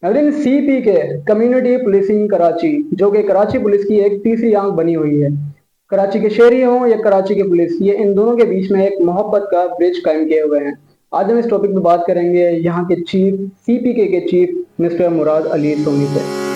नवरीन CPK community policing Karachi जो कि Karachi police की एक तीसरी आंख बनी हुई है। कराची के शहरी हों या कराची के पुलिस, ये इन दोनों के बीच में एक मोहब्बत का ब्रिज कायम किए हुए हैं। आज हम इस टॉपिक पे बात करेंगे यहाँ के चीफ सीपीके के चीफ मिस्टर मुराद अली सोनी से।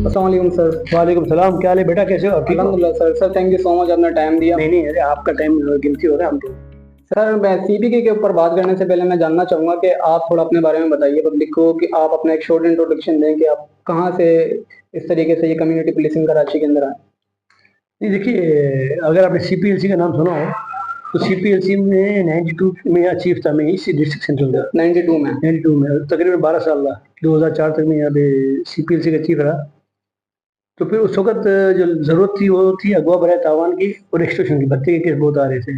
अस्सलाम वालेकुम सर। वालेकुम सलाम। क्या हाल है बेटा, कैसे हो आप? ठीक हो? अल्हम्दुलिल्लाह sir. Sir thank you so much, आपने टाइम दिया। नहीं नहीं, अरे आपका टाइम गिनती हो रहा है हम तो। सर मैं सीपीके के ऊपर बात करने से पहले मैं जानना चाहूँगा कि आप थोड़ा अपने बारे में बताइए पब्लिक को, कि आप अपना एक शॉर्ट इंट्रोडक्शन दें कि आप कहाँ से इस तरीके से ये कम्युनिटी पुलिसिंग कराची के अंदर आए। नहीं देखिए, अगर आपने सीपीएलसी का नाम सुना हो तो सीपीएलसी में 92 में यहाँ चीफ था। मैं इसी डिस्ट्रिक्ट सेंट्रल का 92 में। 92 में तकरीबन 12 साल रहा। 2004 तक मैं यहाँ पे सीपीएलसी का चीफ रहा। तो फिर उस वक्त जो ज़रूरत थी वो थी अगवा बराए तावान की और एक्सटॉर्शन की। भत्ते के केस बहुत आ रहे थे,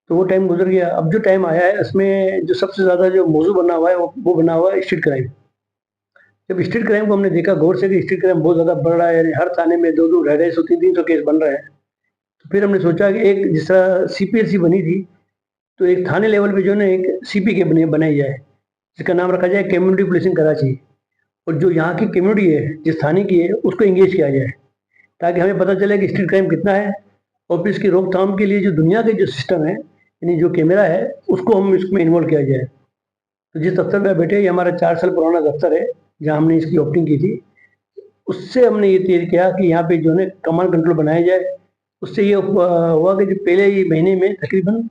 तो वो टाइम गुजर गया। अब जो टाइम आया है उसमें जो सबसे ज़्यादा जो मौजू बना हुआ है वो बना हुआ है स्ट्रीट क्राइम। जब स्ट्रीट क्राइम को हमने देखा गौर से कि स्ट्रीट क्राइम बहुत ज़्यादा बढ़ रहा है, यानी हर थाने में 2-2, 250, 300 केस बन रहे हैं। तो फिर हमने सोचा कि एक जिस तरह सीपीएलसी बनी थी, तो एक थाने लेवल पे जो है ना एक सीपीके बनाई जाए, जिसका नाम रखा जाए कम्युनिटी पुलिसिंग कराची। और जो यहाँ की कम्युनिटी है, जिस थाने की है, उसको इंगेज किया जाए, ताकि हमें पता चले कि स्ट्रीट क्राइम कितना है। और फिर इसकी रोकथाम के लिए जो दुनिया के जो सिस्टम है, यानी जो कैमरा है, उसको हम इसमें इन्वॉल्व किया जाए। तो जिस दफ्तर में बैठे, ये हमारा 4 साल पुराना दफ्तर है जहाँ हमने इसकी ओपनिंग की थी। उससे हमने ये तय किया कि यहाँ पे जो है कमांड कंट्रोल बनाया जाए। उससे ये हुआ कि जो पहले ही महीने में तकरीबन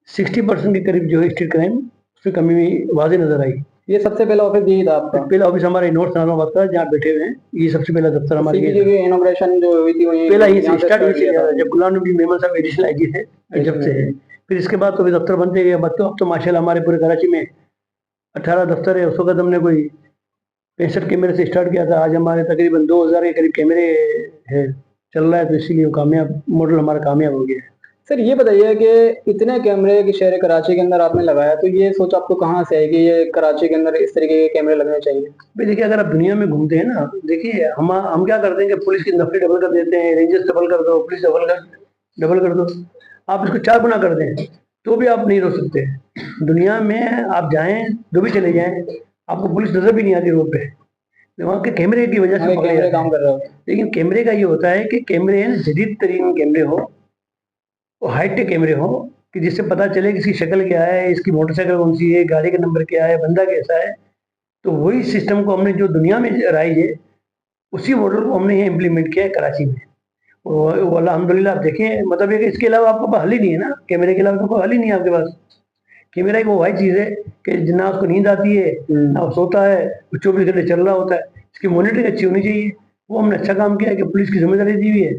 60% के करीब जो है स्ट्रीट क्राइम उसमें कमी वाज़ेह नज़र आई। ये सबसे पहला ऑफिस यही था आपका? पहला ऑफिस हमारा नॉर्थ नारायणाबाद का, जहाँ बैठे हुए हैं। ये सबसे पहला दफ्तर हमारे ये सीपीके था। की इनॉग्रेशन जो हुई थी वो पहला यहाँ ये से स्टार्ट स्टार्ट यहीं से किया किया था था, आपने? जब गुलाम नबी मेमन साहब एडिशनल आईजी थे, जब से है। फिर इसके बाद तो अभी दफ्तर बनते गए। अब तो माशाल्लाह हमारे पूरे कराची में 18 दफ्तर है। उस वक्त हमने कोई 65 कैमरे से स्टार्ट किया था। आज हमारे तकरीबन 2000 के करीब कैमरे है चल रहा है। तो इसीलिए कामयाब मॉडल हमारा कामयाब हो गया है। सर ये बताइए कि इतने कैमरे कि शहर कराची के अंदर आपने लगाया, तो ये सोच आपको कहाँ से आई कि ये कराची के अंदर इस तरीके के कैमरे लगने चाहिए? भाई देखिए, अगर आप दुनिया में घूमते हैं ना, देखिए हम क्या करते हैं कि पुलिस की नफरी डबल कर देते हैं, रेंजर्स डबल कर दो, पुलिस डबल कर दो। आप इसको 4 गुना कर दें तो भी आप नहीं रोक सकते। दुनिया में आप जाएं, जो भी चले जाएं, आपको पुलिस नजर भी नहीं आती रोड पे। वहाँ के कैमरे की वजह से हमारे पकड़े कैमरे जाते काम हैं। कर रहे होते हैं। लेकिन कैमरे का ये होता है कि कैमरे हैं जदीद तरीन कैमरे हो, वो हाईटेक कैमरे हो, कि जिससे पता चले कि इसकी शक्ल क्या है, इसकी मोटरसाइकिल कौन सी है, गाड़ी का नंबर क्या है, बंदा कैसा है। तो वही सिस्टम को हमने जो दुनिया में राइज है, उसी मॉडल को हमने यहाँ इम्प्लीमेंट किया है कराची में। और वो अल्हम्दुलिल्लाह आप देखें, मतलब ये कि इसके अलावा आपके पास हल ही नहीं है ना। कैमरे के अलावा तो कोई हल ही नहीं है आपके पास। कैमरा एक वो वही चीज़ है कि ना उसको नींद आती है, ना वो सोता है, वो 24 घंटे चल रहा होता है। इसकी मॉनिटरिंग अच्छी होनी चाहिए। वो हमने अच्छा काम किया है कि पुलिस की जिम्मेदारी दी हुई है।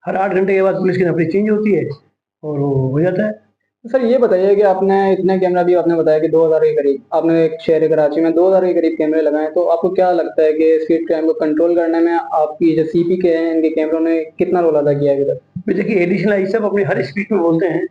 हर 8 घंटे के बाद पुलिस की नफरी चेंज होती है और वो हो जाता है। तो सर ये बताइए कि आपने इतने कैमरा भी आपने बताया कि 2000 के करीब आपने एक शहर कराची में 2000 के करीब कैमरे लगाए, तो आपको क्या लगता है कि स्ट्रीट क्राइम को कंट्रोल करने में आपकी जो सीपीके हैं इनके कैमरों ने कितना रोल अदा किया है अभी तक? फिर देखिए, एडिशनल आई सब अपनी हर स्पीच में बोलते हैं,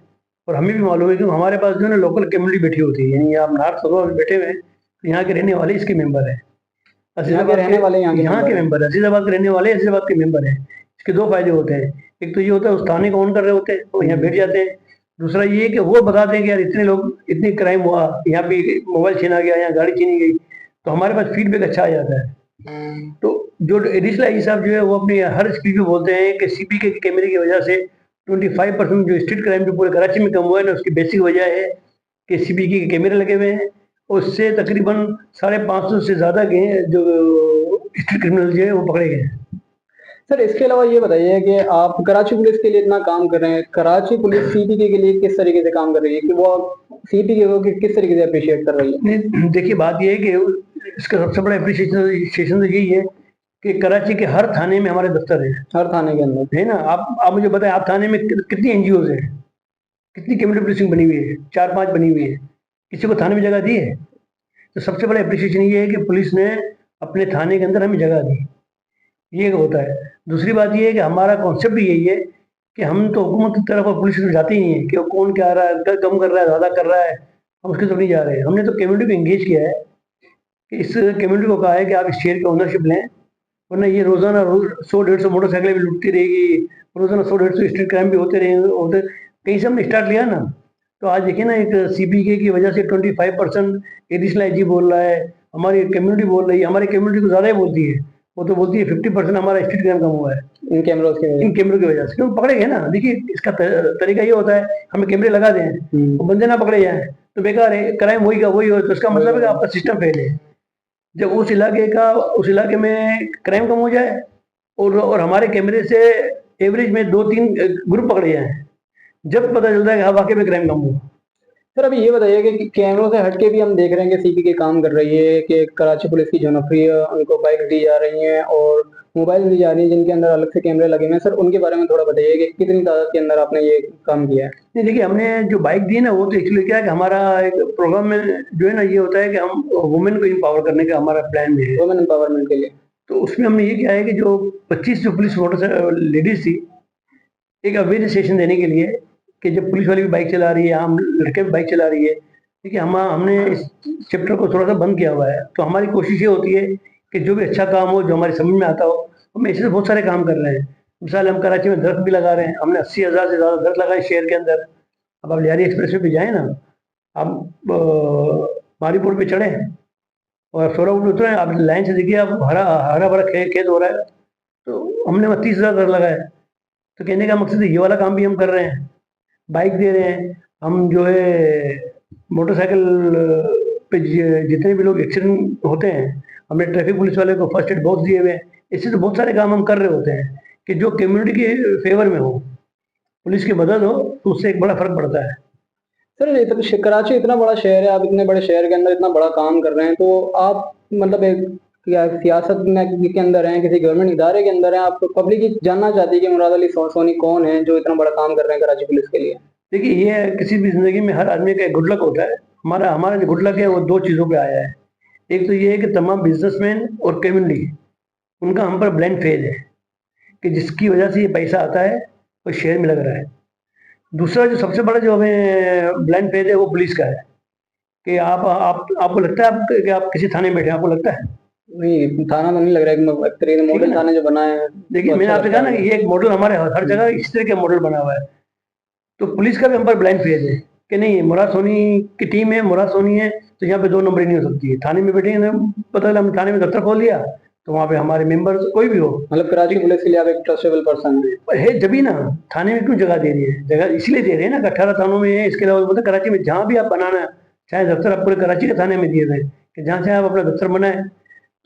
और हमें भी मालूम है कि हमारे पास जो है ना लोकल कम्युनिटी बैठी होती है। यानी आप नॉर्थ सदर में बैठे हुए हैं, तो यहाँ के रहने वाले इसके मेंबर हैं। यहाँ के अजीज़ाबाद रहने वाले यहाँ के मेंबर है, अजीज़ाबाद के रहने वाले अजीज़ाबाद के मेंबर हैं। इसके 2 फायदे होते हैं। एक तो ये होता है उस थाने को ऑन कर रहे होते हैं, वो यहाँ बैठ जाते हैं। दूसरा ये है कि वो बताते हैं कि यार इतने लोग, इतनी क्राइम हुआ, यहाँ पे मोबाइल छीना गया, यहाँ गाड़ी छीनी गई, तो हमारे पास फीडबैक अच्छा आ जाता है। तो जो एडिशनल आई साहब जो है वो अपनी हर स्पीच में बोलते हैं कि सीपीके के कैमरे की वजह से 25% जो स्ट्रीट क्राइम जो पूरे कराची में कम हुआ है ना, उसकी बेसिक वजह है कि सीपीके के कैमरे लगे हुए हैं। उससे तकरीबन 550 से ज़्यादा के जो स्ट्रीट क्रिमिनल जो है वो पकड़े गए हैं। सर इसके अलावा ये बताइए कि आप कराची पुलिस के लिए इतना काम कर रहे हैं, कराची पुलिस सीपीके के लिए किस तरीके से काम कर रही है, कि वो सीपीके को किस तरीके से अप्रिशिएट कर रही है? नहीं देखिए, बात ये है कि इसका सबसे बड़ा अप्रिशिएशन तो यही है कि कराची के हर थाने में हमारे दफ्तर है। हर थाने के अंदर? है ना। आप मुझे बताएं, आप थाने में कितनी एनजीओज हैं, कितनी कम्युनिटी पुलिसिंग बनी हुई है? 4-5 बनी हुई है। किसी को थाने में जगह दी है? तो सबसे बड़ा अप्रिशिएशन ये है कि पुलिस ने अपने थाने के अंदर हमें जगह दी। ये होता है। दूसरी बात ये है कि हमारा कॉन्सेप्ट भी यही है कि हम तो हुकूमत की तरफ और पुलिस की तरफ जाते ही नहीं है कि वो कौन क्या रहा है, कम कर रहा है, ज़्यादा कर रहा है, हम उसकी तरफ नहीं जा रहे हैं। हमने तो कम्युनिटी को एंगेज किया है कि इस कम्युनिटी को कहा है कि आप इस शेयर की ओनरशिप लें, वरना ये रोजाना 100-150 मोटरसाइकिलें भी लुटती रहेगी, रोजाना 100-150 स्ट्रीट क्राइम भी होते रहेंगे। होते कहीं से हमने स्टार्ट लिया ना, तो आज देखिए ना, एक सीपीके की वजह से 25% एडिशनल आईजी बोल रहा है, हमारी कम्युनिटी बोल रही है, हमारी कम्युनिटी को ज़्यादा ही बोलती है, वो तो बोलती है 50% हमारा स्ट्रीट क्राइम कम हुआ है इन कैमरों की इन वजह कैमरों की वजह से। क्यों पकड़े गए ना, देखिए इसका तरीका ये होता है, हमें कैमरे लगा दें, से। वो बंदे ना पकड़े जाए तो बेकार है, क्राइम वही का वही हो, तो इसका मतलब है कि आपका सिस्टम फेल है। जब उस इलाके में क्राइम कम हो जाए और हमारे कैमरे से एवरेज में 2-3 ग्रुप पकड़े जाएँ, जब पता चलता है कि हाँ, वाक़ई में क्राइम कम हुआ। सर अभी ये बताइए कि कैमरों से हटके भी हम देख रहे हैं कि सीपीके काम कर रही है कि कराची पुलिस की जो नौकरी है उनको बाइक दी जा रही हैं और मोबाइल दी जा रही हैं जिनके अंदर अलग से कैमरे लगे हुए हैं। सर उनके बारे में थोड़ा बताइए कि कितनी तादाद के अंदर आपने ये काम किया है? नहीं देखिए, हमने जो बाइक दी ना, वो तो एक्चुअली क्या है कि हमारा एक प्रोग्राम में जो है ना, ये होता है कि हम वुमेन को एम्पावर करने का हमारा प्लान में है। वुमेन एम्पावरमेंट के लिए। तो उसमें हमने ये किया है कि जो 25 जो पुलिस मोटर लेडीज थी, एक अवेयरनेस सेशन देने के लिए कि जब पुलिस वाली भी बाइक चला रही है, आम लड़के भी बाइक चला रही है, देखिए हमने इस चैप्टर को थोड़ा सा बंद किया हुआ है। तो हमारी कोशिश ये होती है कि जो भी अच्छा काम हो, जो हमारी समझ में आता हो, हम ऐसे बहुत सारे काम कर रहे हैं। मिसाल हम कराची में दरख्त भी लगा रहे हैं, हमने 80,000 से ज़्यादा दरख्त लगाए शहर के अंदर। अब आप लियारी एक्सप्रेस वे पे जाएँ ना, आप मारीपुर पे चढ़ें और सोरापुर पे उतरें, आप लाइन से देखिए, आप हरा-भरा खेत हो रहा है, तो हमने वहाँ 30,000 दरख्त लगाए। तो कहने का मकसद है ये वाला काम भी हम कर रहे हैं, बाइक दे रहे हैं, हम जो है मोटरसाइकिल पे जितने भी लोग एक्सीडेंट होते हैं, हमने ट्रैफिक पुलिस वाले को फर्स्ट एड बॉक्स दिए हुए हैं। इससे तो बहुत सारे काम हम कर रहे होते हैं कि जो कम्युनिटी के फेवर में हो, पुलिस की मदद हो, तो उससे एक बड़ा फ़र्क पड़ता है। सर कराची इतना बड़ा शहर है, आप इतने बड़े शहर के अंदर इतना बड़ा काम कर रहे हैं, तो आप मतलब एक क्या सियासत में के अंदर हैं, किसी गवर्नमेंट इदारे के अंदर हैं, आप पब्लिक ये जानना चाहती है कि मुराद अली सोनी कौन है जो इतना बड़ा काम कर रहे हैं कराची पुलिस के लिए? देखिए, ये है, किसी भी ज़िंदगी में हर आदमी का एक गुड लक होता है। हमारा हमारा जो गुड लक है वो 2 चीज़ों पे आया है। एक तो ये है कि तमाम बिज़नेसमैन और कम्युनिटी, उनका हम पर ब्लाइंड फेथ है कि जिसकी वजह से ये पैसा आता है, वो शहर में लग रहा है। दूसरा जो सबसे बड़ा जो हमें ब्लाइंड फेथ है, वो पुलिस का है कि आपको लगता है कि आप किसी थाने में बैठे हैं, आपको लगता है? नहीं, थाना तो नहीं लग रहा है कि एक तरीके से ठीक है मॉडल ना? थाने जो बनाए हैं, देखिए, वो मैंने अच्छा आपसे लगता कहा ना है कि मुझे। ये एक मॉडल हमारे हर जगह इस तरह का मॉडल बना हुआ है। तो पुलिस का भी हम पर ब्लाइंड फेथ है कि नहीं, मुराद सोनी की टीम है, मुराद सोनी है, तो यहाँ पे 2 नंबरी नहीं हो सकती है। थाने में बैठेंगे ना, पता चला हम थाने में दफ्तर खोल दिया, तो वहाँ पे हमारे मेंबर कोई भी हो, मतलब कराची ठीक पुलिस के लिए आप एक ट्रस्टेबल पर्सन हैं। है, जब ही ना थाने में क्यों जगह दे रही है? जगह इसलिए दे रहे हैं ना कि 18 थानों में है, इसके अलावा मतलब कराची में जहाँ भी आप बनाना, चाहे दफ्तर आप पूरे कराची के थाने में दिए थे कि जहाँ चाहे आप अपना दफ्तर बनाए।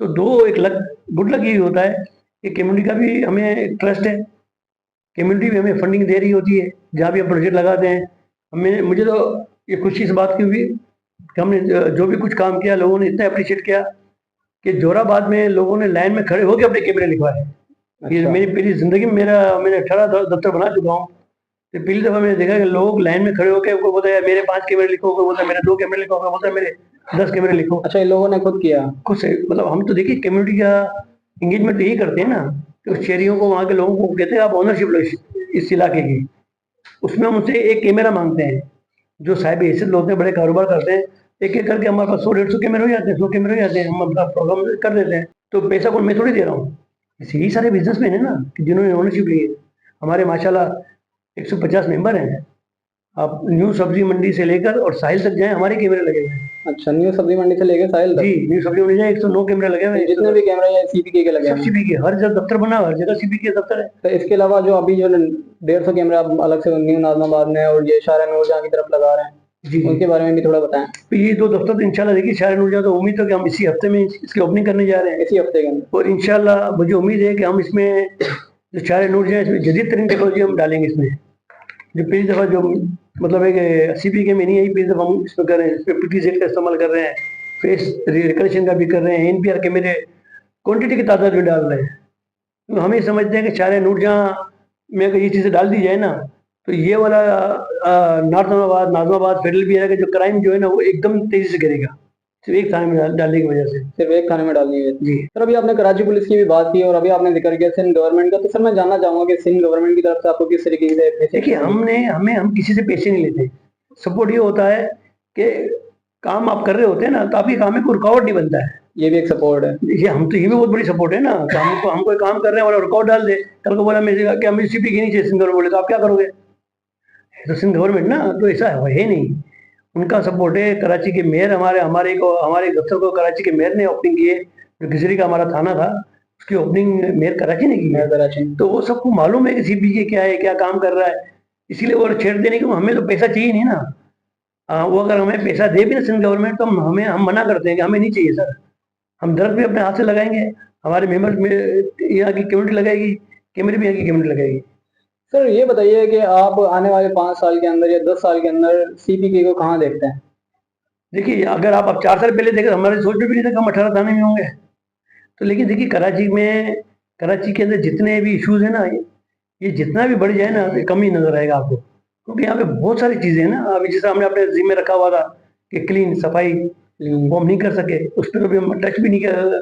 तो दो एक लक गुड लक यही होता है कि कम्युनिटी का भी हमें ट्रस्ट है, कम्युनिटी भी हमें फंडिंग दे रही होती है, जहाँ भी हम प्रोजेक्ट लगाते हैं। हमें मुझे तो ये खुशी इस बात की हुई कि हमने जो भी कुछ काम किया, लोगों ने इतना अप्रिशिएट किया कि जोराबाद में लोगों ने लाइन में खड़े होकर अपने कैमरे लिखवाए। ये अच्छा। मेरी पहली ज़िंदगी में मैंने 18 दफ्तर बना चुका हूँ। तो पहली दफ़ा मैंने देखा कि लोग लाइन में खड़े होके, कोई बोलता है मेरे 5 कैमरे लिखो, कोई बोलता है मेरे 2 कैमरे लिखो, कोई बोलता है मेरे 10 कैमरे लिखो। अच्छा, ये लोगों ने खुद किया। खुद से मतलब हम तो देखिए कम्युनिटी का एंगेजमेंट तो यही करते हैं ना कि उस शहरियों को, वहाँ के लोगों को कहते हैं आप ओनरशिप लो इस इलाके की। उसमें हम उनसे एक कैमरा मांगते हैं, जो साहिब हैसियत लोग हैं, बड़े कारोबार करते हैं, एक-एक करके हमारे पास 100-150 कैमरे हो जाते हैं, 100 कैमरे हो जाते हैं, हम अपना प्रोग्राम कर देते हैं। तो पैसा कौन, मैं थोड़ी दे रहा हूँ। यही सारे बिज़नेसमैन हैं ना कि जिन्होंने ओनरशिप ली है। हमारे माशाल्लाह 150 मेंबर हैं। आप न्यू सब्जी मंडी से लेकर और साहिल तक जाएँ, हमारे कैमरे लगे हुए हैं। अच्छा, न्यू सब्जी मंडी से लेके साहिल जी, तक? न्यू सब्जी मंडी जाएँ, 109 कैमरे लगे हुए तो हैं, जितने 110 भी कैमरे हैं सीपीके के लगे सब हैं? सीपीके, हर जगह दफ्तर बना हुआ है, हर जगह सीपीके दफ्तर है। तो इसके अलावा जो अभी जो 150 कैमरे आप अलग से न्यू नाज़िमाबाद में और ये शारा नूरजहाँ की तरफ लगा रहे हैं, जी, उनके बारे में भी थोड़ा बताएँ? तो ये 2 दफ्तर तो इंशाल्लाह देखिए, शायर नूरजहाँ तो उम्मीद है कि हम इसी हफ्ते में इसकी ओपनिंग करने जा रहे हैं। इसी हफ्ते के अंदर? और इंशाल्लाह मुझे उम्मीद है कि हम इसमें जो शायर नूरजहाँ है, इसमें जदीद तरीन टेक्नोलॉजी हम डालेंगे इसमें। जो पहली दफ़ा जो मतलब एक सीपीके में नहीं आई, पहली दफ़ा हम इसमें कर रहे हैं, इसमें पीटीजेड का इस्तेमाल कर रहे हैं, फेस रिकग्निशन का भी कर रहे हैं, एनपीआर कैमरे क्वांटिटी की तादाद में डाल रहे हैं। तो हम ये समझते हैं कि शायर नूरजहाँ में अगर ये चीज़ें डाल दी जाए ना, तो ये वाला नाज़िमाबाद नाज़िमाबाद फेडरल भी है कि जो क्राइम जो है ना, वो एकदम तेज़ी से गिरेगा, सिर्फ एक थाने में डालने की वजह से। सिर्फ एक थाने में डालनी है? जी। सर अभी आपने कराची पुलिस की भी बात की और अभी आपने जिक्र किया सिंध गवर्नमेंट का, तो सर मैं जानना चाहूँगा कि सिंध गवर्नमेंट की तरफ से आपको किस तरीके से पैसे देखिए, हम किसी से पैसे नहीं लेते। सपोर्ट ये होता है कि काम आप कर रहे होते हैं ना, तो आपके काम में कोई रुकावट नहीं बनता है। ये भी एक सपोर्ट है। ये हम तो ये भी बहुत बड़ी सपोर्ट है ना कि हम कोई काम कर रहे हैं और रिकॉर्ड डाल दे, कल को बोला मेरे क्या मुझे सीपी की नहीं चाहिए सिंध गवर्नमेंट बोले तो आप क्या करोगे? तो सिंध गवर्नमेंट ना, तो ऐसा है ही नहीं। उनका सपोर्ट है। कराची के मेयर हमारे दफ्तर को कराची के मेयर ने ओपनिंग की है। जो खिजरी का हमारा थाना था उसकी ओपनिंग मेयर कराची ने की है। कराची में। तो वो सबको मालूम है कि सीपीके क्या है, क्या काम कर रहा है। इसीलिए वो छेड़ देने को हमें तो पैसा चाहिए नहीं ना। वो अगर हमें पैसा दे भी ना सिंध गवर्नमेंट तो हम मना करते हैं कि हमें नहीं चाहिए सर। हम दरख्त भी अपने हाथ से लगाएंगे, हमारे मेंबर में यहाँ की कम्युनिटी लगाएगी, कैमरे भी यहाँ की कम्युनिटी लगाएगी। सर ये बताइए कि आप आने वाले 5 साल के अंदर या 10 साल के अंदर सीपीके को कहाँ देखते हैं? देखिए अगर आप अब 4 साल पहले देखें तो हमारे सोच में भी नहीं था कि हम 18 थाने में होंगे। तो लेकिन देखिए कराची के अंदर जितने भी इश्यूज है ना, ये जितना भी बढ़ जाए ना तो कम ही नजर आएगा आपको, क्योंकि यहाँ पे बहुत सारी चीजें हैं ना। अभी जैसे हमने अपने जिम्मे रखा हुआ था कि क्लीन सफाई, वो हम नहीं कर सके, उस पर कभी हम टच भी नहीं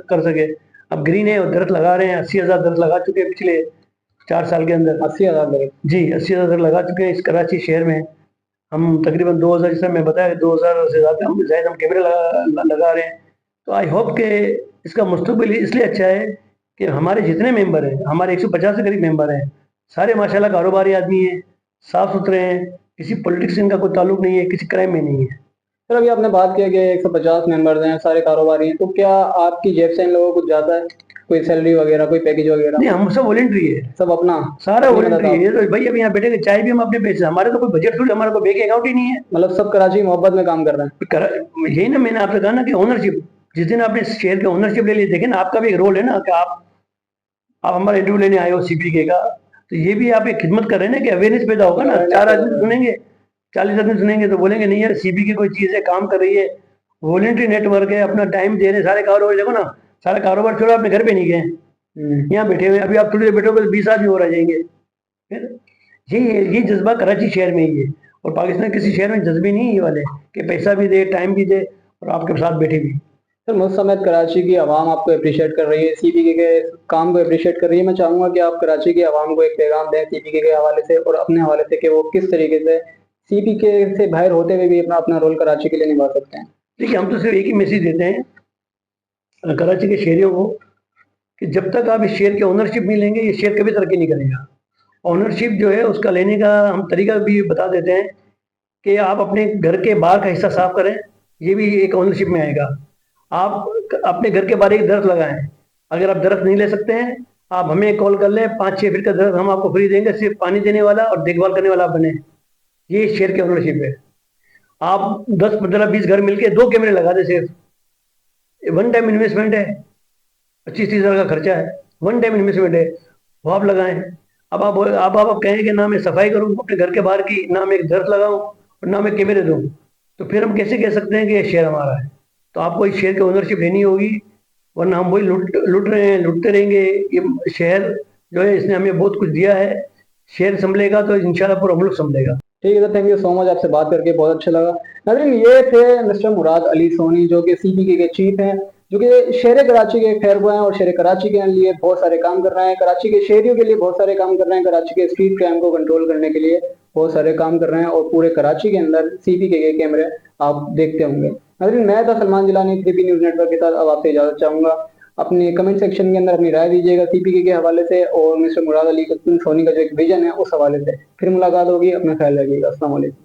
कर सके। अब ग्रीन है और दरख्त लगा रहे हैं, 80,000 दरख्त लगा चुके हैं पिछले 4 साल के अंदर। 80,000 दरख्त? जी 80,000 दरख्त लगा चुके हैं इस कराची शहर में। हम तकरीबन 2000, जैसे मैं बताया 2000 से ज़्यादा हम कैमरे लगा रहे हैं। तो आई होप कि इसका मुस्तकबिल इसलिए अच्छा है कि हमारे जितने मेंबर हैं, हमारे 150 के करीब मेंबर हैं, सारे माशाल्लाह कारोबारी आदमी हैं, साफ सुथरे हैं, किसी पॉलिटिक्स से इनका कोई ताल्लुक नहीं है, किसी क्राइम में नहीं है। सर अभी आपने बात किया कि 150 मेंबर्स हैं, सारे कारोबारी हैं, तो क्या आपकी जेब से इन लोगों को कुछ जाता है? कोई सैलरी वगैरह, कोई पैकेज वगैरह? नहीं हम सब वॉलेंट्री है, सब अपना? सारा अपनी वॉलेंट्री है। मदद ये आप? तो भाई अभी यहाँ बैठे के चाय भी हम अपने पैसे, हमारे तो कोई बजट थोड़ी, हमारा कोई बैंक अकाउंट ही नहीं है। मतलब सब कराची की मोहब्बत में काम कर रहे हैं? यही ना मैंने आपसे कहा ना कि ओनरशिप, जिस दिन आपने शेयर के ओनरशिप ले ली, देखे ना आपका भी एक रोल है ना कि आप हमारा इंटरव्यू लेने आए हो सीपीके का, तो ये भी आप एक खिदमत कर रहे हैं ना कि अवेयरनेस पैदा होगा ना। 4 आदमी सुनेंगे, 40 आदमी सुनेंगे तो बोलेंगे नहीं यार सीपीके कोई चीज़ है, काम कर रही है, वॉलेंट्री नेटवर्क है, अपना टाइम दे रहे हैं। सारे कारोबार देखो ना, सारा कारोबार छोड़ो अपने घर पे नहीं गए, यहाँ बैठे हुए। अभी आप थोड़ी देर बैठोगे तो 20 आदमी और आ जाएंगे। फिर ये जज्बा कराची शहर में ही है, और पाकिस्तान किसी शहर में जज्बे नहीं है ये वाले कि पैसा भी दे, टाइम भी दे और आपके साथ बैठे भी। सर मुझ समय कराची की आवाम आपको अप्रिशिएट कर रही है, सीपीके के काम को अप्रिशिएट कर रही है। मैं चाहूँगा कि आप कराची की आवाम को एक पैगाम दें सीपीके के हवाले से और अपने हवाले से कि वो किस तरीके से सीपीके से बाहर होते हुए भी अपना अपना रोल कराची के लिए निभा सकते हैं। देखिए हम तो सिर्फ एक ही मैसेज देते हैं कराची के शहरियों को कि जब तक आप इस शेयर के ओनरशिप नहीं लेंगे ये शेयर कभी तरक्की नहीं करेगा। ओनरशिप जो है उसका लेने का हम तरीका भी बता देते हैं कि आप अपने घर के बाहर का हिस्सा साफ करें, ये भी एक ओनरशिप में आएगा। आप अपने घर के बाहर एक दरख्त लगाएं। अगर आप दरख्त नहीं ले सकते हैं आप हमें कॉल कर लें, 5-6 फीट का दरख्त हम आपको फ्री देंगे, सिर्फ पानी देने वाला और देखभाल करने वाला आप बने। ये शेयर की ओनरशिप है। आप 10-15-20 घर मिलके 2 कैमरे लगा दें, सिर्फ वन टाइम इन्वेस्टमेंट है, 25-30 हज़ार का खर्चा है, वन टाइम इन्वेस्टमेंट है, वो आप लगाएं। अब आप कहें कि ना मैं सफाई करूं अपने घर के बाहर की, ना मैं एक दरख्त लगाऊं और ना मैं कैमरे दूं, तो फिर हम कैसे कह सकते हैं कि ये शेयर हमारा है? तो आपको इस शेयर की ओनरशिप लेनी होगी, वरना हम वही लूट रहे हैं, लूटते रहेंगे। ये शहर जो है इसने हमें बहुत कुछ दिया है, शेयर संभलेगा तो इंशाल्लाह पूरा मुल्क संभलेगा। ठीक है sir, thank you so much, आपसे बात करके बहुत अच्छा लगा। नाज़रीन ये थे मिस्टर मुराद अली सोनी जो कि सीपीके के चीफ हैं, जो कि शहर कराची के खैर हैं और शहर कराची के लिए बहुत सारे काम कर रहे हैं, कराची के शहरियों के लिए बहुत सारे काम कर रहे हैं, कराची के स्ट्रीट क्राइम को कंट्रोल करने के लिए बहुत सारे काम कर रहे हैं और पूरे कराची के अंदर सीपीके के कैमरे आप देखते होंगे। नाज़रीन मैं था Salman Jilani 3P news network के साथ, अब आपसे इजाज़त चाहूँगा। अपनी कमेंट सेक्शन के अंदर अपनी राय दीजिएगा सीपीके के हवाले से और मिस्टर मुराद अली सोनी का जो एक विजन है उस हवाले से। फिर मुलाकात होगी, अपना ख्याल रखिएगा। अस्सलाम वालेकुम।